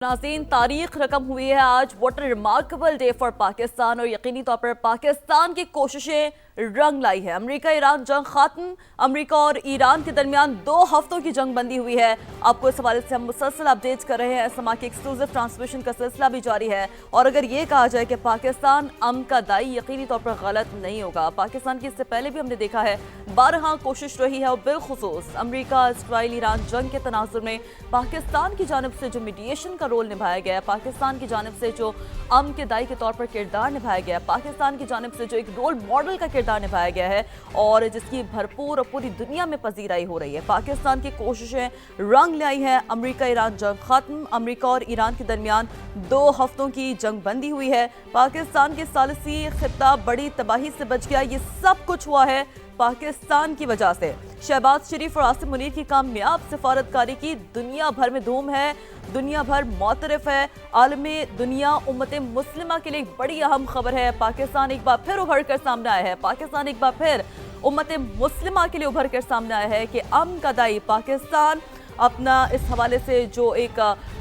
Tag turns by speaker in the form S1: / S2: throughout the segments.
S1: नाज़रीन, तारीख रकम हुई है आज। What a remarkable day for Pakistan. और यकीनी तौर पर पाकिस्तान की कोशिशें रंग लाई है। अमेरिका ईरान जंग खात्म। अमेरिका और ईरान के दरमियान 2 हफ्तों की जंग बंदी हुई है। आपको इस हवाले से हम मुसलसल अपडेट्स कर रहे हैं। समा की एक्सक्लूसिव ट्रांसमिशन का सिलसिला भी जारी है। और अगर ये कहा जाए कि पाकिस्तान अमन का दाई, यकीनी तौर पर गलत नहीं होगा। पाकिस्तान की इससे पहले भी हमने देखा है 12 कोशिश रही है, और बिलखुसूस अमेरिका इस्राइल ईरान जंग के तनाजुर में पाकिस्तान की जानिब से जो मीडिएशन का रोल निभाया गया है, पाकिस्तान की जानिब से जो अमन के दाई के तौर पर किरदार निभाया गया है, पाकिस्तान की जानिब से जो एक रोल मॉडल का किरदार निभाया गया है और जिसकी भरपूर और पूरी दुनिया में पजीराई हो रही है। पाकिस्तान की कोशिशें रंग लाई है। अमेरिका ईरान जंग खत्म। अमेरिका और ईरान के दरमियान 2 हफ्तों की जंग बंदी हुई है। पाकिस्तान के सालिसी खित्ता बड़ी तबाही से बच गया। ये सब कुछ हुआ है पाकिस्तान की वजह से। शहबाज शरीफ और आसिम मुनीर की कामयाब सिफारतकारी की दुनिया भर में धूम है, दुनिया भर मोतरफ है। आलमी दुनिया उम्मत मुस्लिमा के लिए एक बड़ी अहम खबर है। पाकिस्तान एक बार फिर उभर कर सामने आया है। पाकिस्तान एक बार फिर उम्मत मुस्लिमा के लिए उभर कर सामने आया है कि अमन का दाई पाकिस्तान अपना इस हवाले से जो एक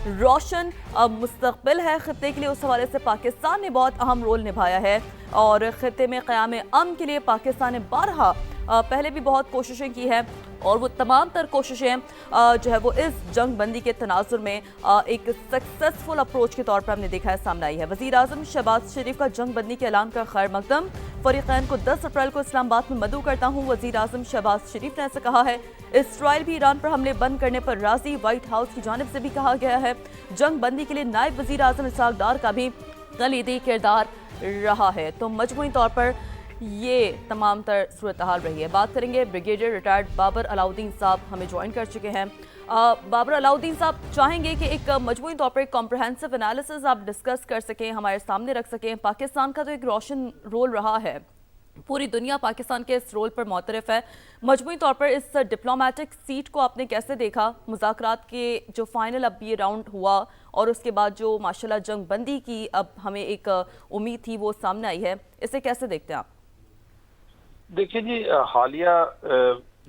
S1: रोशन मुस्तकबिल है खित्ते के लिए, उस हवाले से पाकिस्तान ने बहुत अहम रोल निभाया है। और खित्ते में क़याम अमन के लिए पाकिस्तान ने बारहा पहले भी बहुत कोशिशें की हैं, और वो तमाम तर कोशिशें जो है वो इस जंग बंदी के तनाजुर में एक सक्सेसफुल अप्रोच के तौर पर हमने देखा है सामने आई है। वज़ीर आज़म शहबाज शरीफ का जंग बंदी के ऐलान का खैर मकदम। फरीक़ैन को 10 अप्रैल को इस्लामाबाद में मदऊ करता हूँ। वज़ीर आज़म शहबाज शरीफ ने ऐसे कहा है। इसराइल भी ईरान पर हमले बंद करने पर राजी। व्हाइट हाउस की जानिब से भी कहा गया है। जंग बंदी के लिए नायब वज़ीर आज़म इसहाक़ डार का भी कलीदी किरदार रहा है। तो मजमूई तौर पर ये तमाम तर सूरत हाल रही है। बात करेंगे ब्रिगेडियर रिटायर्ड बाबर अलाउद्दीन साहब हमें ज्वाइन कर चुके हैं। बाबर अलाउद्दीन साहब, चाहेंगे कि एक मजमूई तौर पर एक कॉम्प्रहेंसिव एनालिसिस आप डिस्कस कर सकें, हमारे सामने रख सकें। पाकिस्तान का तो एक रोशन रोल रहा है, पूरी दुनिया पाकिस्तान के इस रोल पर मोतरफ है। मजमूई तौर पर इस डिप्लोमेटिक सीट को आपने कैसे देखा? मुज़ाकरात के जो फाइनल अब ये राउंड हुआ और उसके बाद जो माशाल्लाह जंग बंदी की अब हमें एक उम्मीद थी वो सामने आई है, इसे कैसे देखते हैं आप?
S2: देखिए जी, हालिया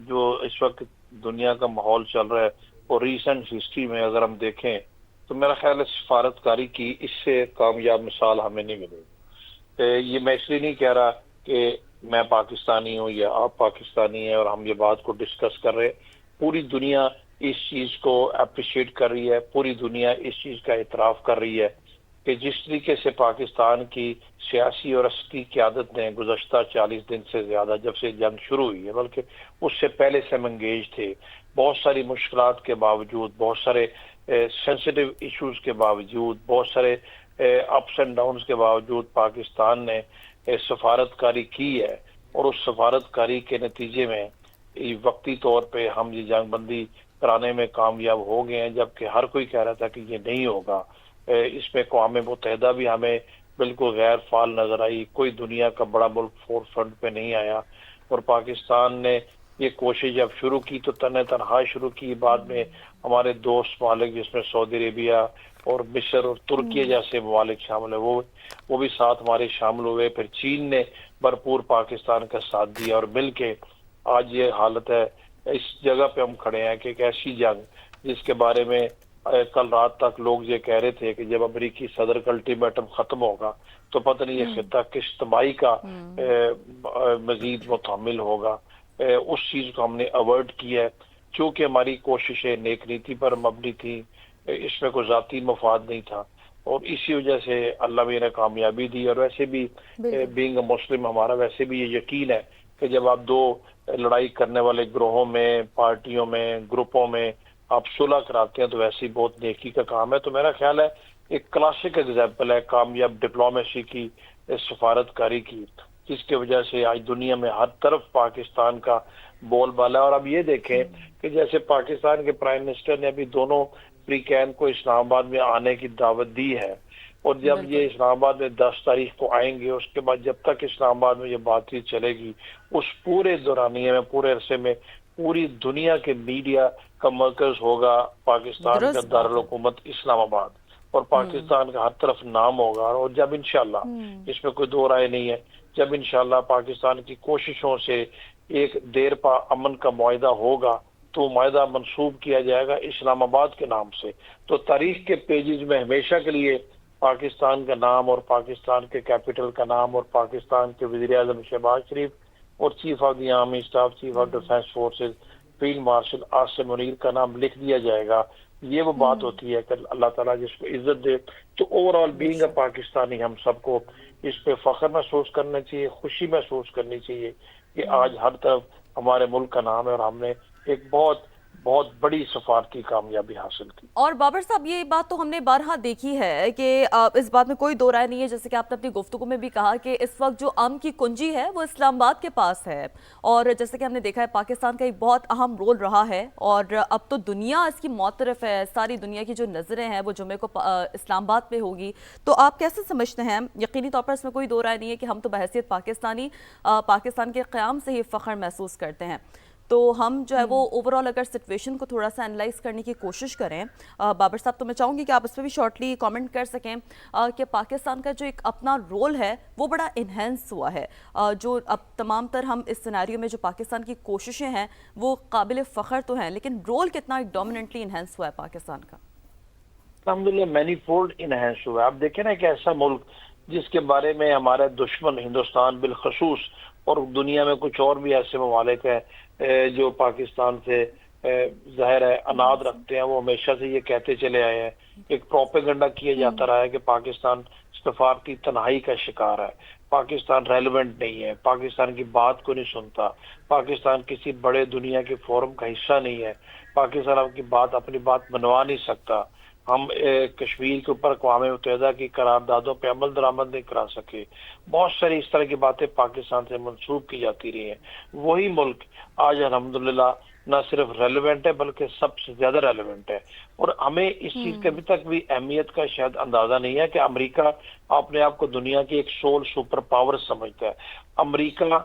S2: जो इस वक्त दुनिया का माहौल चल रहा है और रीसेंट हिस्ट्री में अगर हम देखें तो मेरा ख्याल है सिफारतकारी की इससे कामयाब मिसाल हमें नहीं मिलेगी। ये मैं इसलिए नहीं कह रहा कि मैं पाकिस्तानी हूँ या आप पाकिस्तानी हैं और हम ये बात को डिस्कस कर रहे हैं। पूरी दुनिया इस चीज़ को अप्रिशिएट कर रही है, पूरी दुनिया इस चीज़ का इतराफ़ कर रही है कि जिस तरीके से पाकिस्तान की सियासी और अस्करी क़यादत ने गुज़श्ता 40 दिन से ज़्यादा जब से जंग शुरू हुई है, बल्कि उससे पहले से हम एंगेज थे, बहुत सारी मुश्किलात के बावजूद, बहुत सारे सेंसिटिव इश्यूज़ के बावजूद, बहुत सारे अप्स एंड डाउन्स के बावजूद पाकिस्तान ने सफारतकारी की है। और उस सफारतकारी के नतीजे में वक्ती तौर पे हम ये जंग बंदी कराने में कामयाब हो गए हैं, जबकि हर कोई कह रहा था कि ये नहीं होगा। इसमें क़वाम मुत्तहिदा भी हमें बिल्कुल गैर फाल नजर आई। कोई दुनिया का बड़ा मुल्क फोर फ्रंट पे नहीं आया। और पाकिस्तान ने ये कोशिश जब शुरू की तो तनहा शुरू की। बाद में हमारे दोस्त ममालिक जिसमें सऊदी अरेबिया और मिस्र और तुर्की जैसे ममालिक शामिल है, वो भी साथ हमारे शामिल हुए। फिर चीन ने भरपूर पाकिस्तान का साथ दिया और मिल के आज ये हालत है। इस जगह पे हम खड़े हैं कि एक ऐसी जंग जिसके बारे में कल रात तक लोग ये कह रहे थे कि जब अमेरिकी सदर का अल्टीमेटम खत्म होगा तो पता नहीं ये खित्ता किस तबाही का मजीद मुतहम्मिल होगा। उस चीज को हमने अवॉइड किया है, चूंकि हमारी कोशिशें नेक नीति पर मबनी थी, इसमें कोई जाती मफाद नहीं था, और इसी वजह से अल्लाह भी ने कामयाबी दी। और वैसे भी बीइंग अ मुस्लिम हमारा वैसे भी ये यकीन है कि जब आप 2 लड़ाई करने वाले ग्रोहों में, पार्टियों में, ग्रुपों में आप सुलह कराते हैं तो वैसे ही बहुत नेकी का काम है। तो मेरा ख्याल है एक क्लासिक एग्जाम्पल है कामयाब डिप्लोमेसी की, सफारतकारी की, जिसकी वजह से आज दुनिया में हर तरफ पाकिस्तान का बोलबाला। और अब ये देखें कि जैसे पाकिस्तान के प्राइम मिनिस्टर ने अभी दोनों फरीकैन को इस्लामाबाद में आने की दावत दी है, और जब ये इस्लामाबाद में 10 तारीख को आएंगे, उसके बाद जब तक इस्लामाबाद में ये बातचीत चलेगी, उस पूरे दौरानिए में, पूरे अरसे में पूरी दुनिया के मीडिया का मरकज होगा पाकिस्तान का दारुल हुकूमत इस्लामाबाद, और पाकिस्तान का हर तरफ नाम होगा। और जब इंशाल्लाह, इसमें कोई दो राय नहीं है, जब इंशाल्लाह पाकिस्तान की कोशिशों से एक देर पा अमन का मुआहिदा होगा تو معاہدہ منسوب کیا جائے گا اسلام آباد کے نام سے، تو تاریخ کے پیجز میں ہمیشہ کے لیے پاکستان کا نام اور پاکستان کے کیپٹل کا نام اور پاکستان کے وزیر اعظم شہباز شریف اور chief of the army staff, chief of defence forces, field marshal Asim Munir کا نام لکھ دیا جائے گا۔ یہ وہ بات ہوتی ہے کہ اللہ تعالیٰ جس کو عزت دے۔ تو over all being a Pakistani ہم سب کو اس پہ فخر محسوس کرنا چاہیے، خوشی محسوس کرنی چاہیے کہ آج ہر طرف ہمارے ملک کا نام ہے اور ہم نے ایک بہت بہت بڑی سفارتی کامیابی حاصل کی۔
S1: اور بابر صاحب یہ بات تو ہم نے بارہا دیکھی ہے کہ اس بات میں کوئی دو رائے نہیں ہے، جیسے کہ آپ نے اپنی گفتگو میں بھی کہا کہ اس وقت جو امن کی کنجی ہے وہ اسلام آباد کے پاس ہے، اور جیسے کہ ہم نے دیکھا ہے پاکستان کا ایک بہت اہم رول رہا ہے، اور اب تو دنیا اس کی معترف ہے، ساری دنیا کی جو نظریں ہیں وہ جمعے کو اسلام آباد پہ ہوگی۔ تو آپ کیسے سمجھتے ہیں؟ یقینی طور پر اس میں کوئی دو رائے نہیں ہے کہ ہم تو بحیثیت پاکستانی پاکستان کے قیام سے ہی فخر محسوس کرتے ہیں، تو ہم جو ہے وہ اوورآل اگر سچویشن کو تھوڑا سا انالائز کرنے کی کوشش کریں، بابر صاحب تو میں چاہوں گی کہ آپ اس پہ بھی شارٹلی کامنٹ کر سکیں کہ پاکستان کا جو ایک اپنا رول ہے وہ بڑا انہینس ہوا ہے، جو اب تمام تر ہم اس سیناریو میں جو پاکستان کی کوششیں ہیں وہ قابل فخر تو ہیں، لیکن رول کتنا ایک ڈومیننٹلی انہینس ہوا ہے پاکستان کا؟
S2: الحمدللہ مینی فولڈ انہینس ہوا ہے۔ آپ دیکھیں نا، ایک ایسا ملک جس کے بارے میں ہمارے دشمن ہندوستان بالخصوص اور دنیا میں کچھ اور بھی ایسے ممالک ہیں جو پاکستان سے ظاہر ہے اناد رکھتے ہیں، وہ ہمیشہ سے یہ کہتے چلے آئے ہیں، ایک پروپیگنڈا کیا جاتا رہا ہے کہ پاکستان سفارتی تنہائی کا شکار ہے، پاکستان ریلیونٹ نہیں ہے، پاکستان کی بات کو نہیں سنتا، پاکستان کسی بڑے دنیا کے فورم کا حصہ نہیں ہے، پاکستان اپنی بات منوا نہیں سکتا، ہم کشمیر کے اوپر اقوام متحدہ کی قراردادوں پہ عمل درآمد نہیں کرا سکے، بہت ساری اس طرح کی باتیں پاکستان سے منسوب کی جاتی رہی ہیں۔ وہی ملک آج الحمدللہ نہ صرف ریلیونٹ ہے بلکہ سب سے زیادہ ریلیونٹ ہے، اور ہمیں اس چیز کے ابھی تک بھی اہمیت کا شاید اندازہ نہیں ہے کہ امریکہ اپنے آپ کو دنیا کی ایک سول سپر پاور سمجھتا ہے۔ امریکہ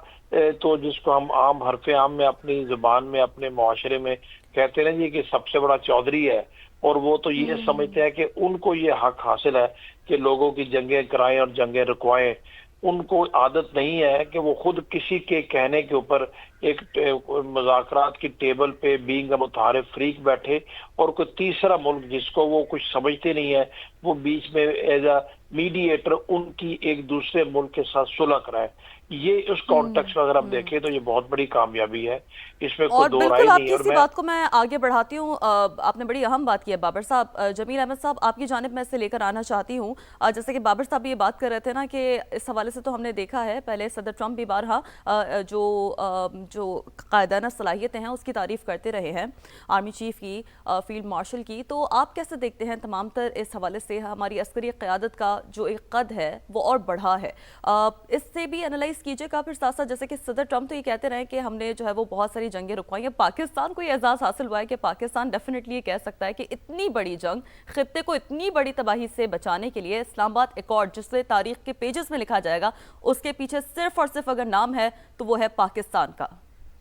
S2: تو جس کو ہم عام حرف عام میں اپنی زبان میں اپنے معاشرے میں کہتے ہیں جی کہ سب سے بڑا چودھری ہے، اور وہ تو یہ سمجھتے ہیں کہ ان کو یہ حق حاصل ہے کہ لوگوں کی جنگیں کرائیں اور جنگیں رکوائیں۔ ان کو عادت نہیں ہے کہ وہ خود کسی کے کہنے کے اوپر ایک مذاکرات کی ٹیبل پہ بینگ اے متحارب فریق بیٹھے اور کوئی تیسرا ملک جس کو وہ کچھ سمجھتے نہیں ہے وہ بیچ میں ایز اے میڈیٹر ان کی ایک دوسرے ملک کے ساتھ صلح کرائے۔ یہ اس کانٹیکسٹ میں اگر ہم دیکھیں تو یہ بہت بڑی کامیابی ہے، اس میں کوئی دو رائے
S1: بالکل آپ
S2: نہیں
S1: کی
S2: ہے۔
S1: اسی بات کو میں آگے بڑھاتی ہوں، آپ نے بڑی اہم بات کی ہے بابر صاحب۔ جمیل احمد صاحب آپ کی جانب میں اسے لے کر آنا چاہتی ہوں، جیسے کہ بابر صاحب یہ بات کر رہے تھے نا کہ اس حوالے سے تو ہم نے دیکھا ہے پہلے صدر ٹرمپ بھی بارہا جو قائدانہ صلاحیتیں ہیں اس کی تعریف کرتے رہے ہیں، آرمی چیف کی، فیلڈ مارشل کی، تو آپ کیسے دیکھتے ہیں تمام تر اس حوالے سے ہماری عسکری قیادت کا جو ایک قد ہے وہ اور بڑھا ہے؟ اس سے بھی انالائز کیجئے گا پھر ساتھ ساتھ، جیسے کہ صدر ٹرمپ تو یہ کہتے رہے کہ ہم نے جو ہے وہ بہت ساری جنگیں رکوائی ہیں، پاکستان کو یہ اعزاز حاصل ہوا ہے کہ پاکستان ڈیفینیٹلی یہ کہہ سکتا ہے کہ اتنی بڑی جنگ خطے کو اتنی بڑی تباہی سے بچانے کے لیے اسلام آباد ایکارڈ جسے تاریخ کے پیجز میں لکھا جائے گا اس کے پیچھے صرف اور صرف اگر نام ہے تو وہ ہے پاکستان کا۔